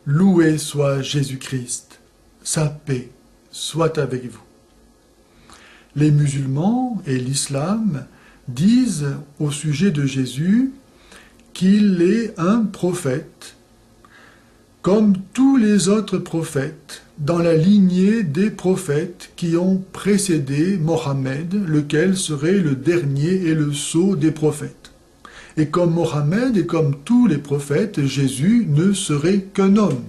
Loué soit Jésus-Christ, sa paix soit avec vous. Les musulmans et l'islam disent au sujet de Jésus qu'il est un prophète, comme tous les autres prophètes, dans la lignée des prophètes qui ont précédé Mohammed, lequel serait le dernier et le sceau des prophètes. Et comme Mohammed et comme tous les prophètes, Jésus ne serait qu'un homme.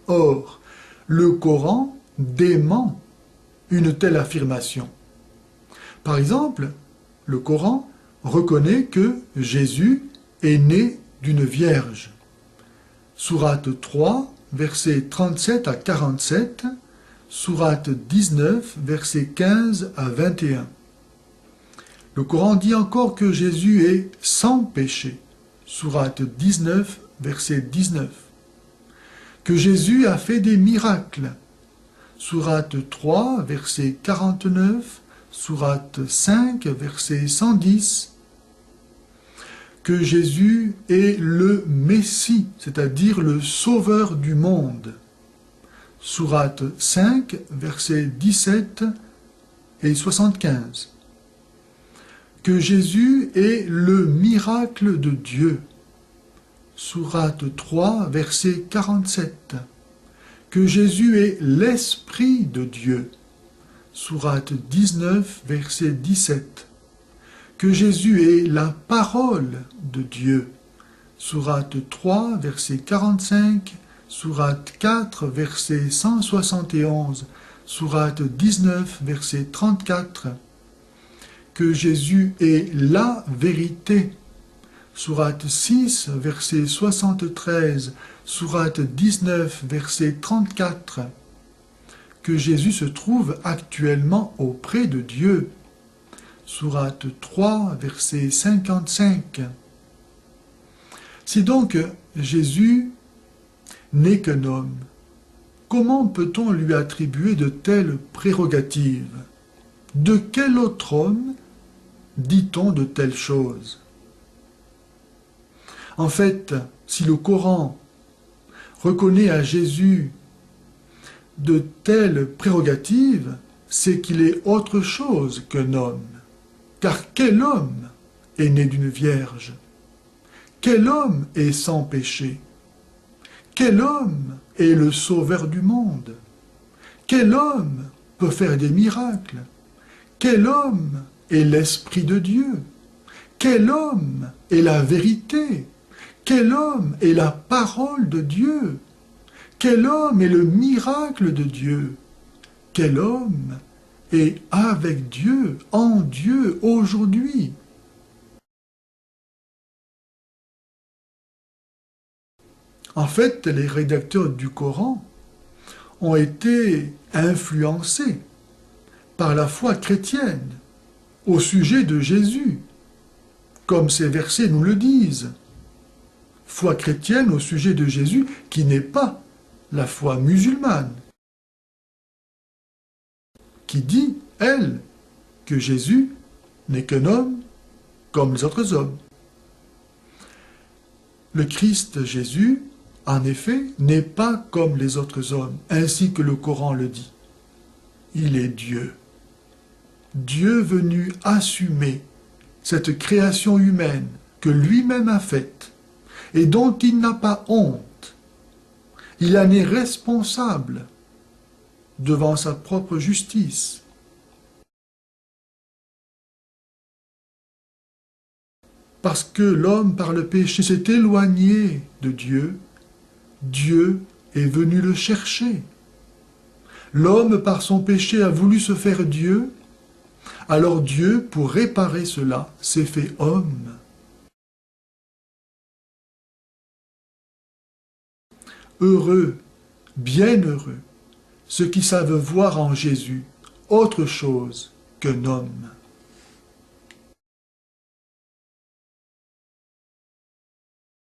Or, le Coran dément une telle affirmation. Par exemple, le Coran reconnaît que Jésus est né d'une vierge. Sourate 3, versets 37 à 47, Sourate 19, versets 15 à 21. Le Coran dit encore que Jésus est sans péché. Sourate 19, verset 19. Que Jésus a fait des miracles. Sourate 3, verset 49, Sourate 5, verset 110. Que Jésus est le Messie, c'est-à-dire le Sauveur du monde. Sourate 5, versets 17 et 75. Que Jésus est le miracle de Dieu. Sourate 3, verset 47. Que Jésus est l'Esprit de Dieu. Sourate 19, verset 17. Que Jésus est la parole de Dieu. Sourate 3, verset 45, Sourate 4, verset 171, Sourate 19, verset 34. Que Jésus est la vérité. Sourate 6, verset 73, Sourate 19, verset 34. Que Jésus se trouve actuellement auprès de Dieu. Sourate 3, verset 55. Si donc Jésus n'est qu'un homme, comment peut-on lui attribuer de telles prérogatives? De quel autre homme dit-on de telles choses? En fait, si le Coran reconnaît à Jésus de telles prérogatives, c'est qu'il est autre chose qu'un homme. Car quel homme est né d'une vierge? Quel homme est sans péché? Quel homme est le sauveur du monde? Quel homme peut faire des miracles? Quel homme est l'Esprit de Dieu? Quel homme est la vérité? Quel homme est la parole de Dieu? Quel homme est le miracle de Dieu? Quel homme est avec Dieu, en Dieu, aujourd'hui? En fait, les rédacteurs du Coran ont été influencés par la foi chrétienne au sujet de Jésus, comme ces versets nous le disent. Foi chrétienne au sujet de Jésus qui n'est pas la foi musulmane, qui dit, elle, que Jésus n'est qu'un homme comme les autres hommes. Le Christ Jésus, en effet, n'est pas comme les autres hommes, ainsi que le Coran le dit. Il est Dieu. Dieu venu assumer cette création humaine que lui-même a faite et dont il n'a pas honte. Il en est responsable devant sa propre justice. Parce que l'homme, par le péché, s'est éloigné de Dieu, Dieu est venu le chercher. L'homme, par son péché, a voulu se faire Dieu, alors Dieu, pour réparer cela, s'est fait homme. Heureux, bienheureux, ceux qui savent voir en Jésus autre chose qu'un homme.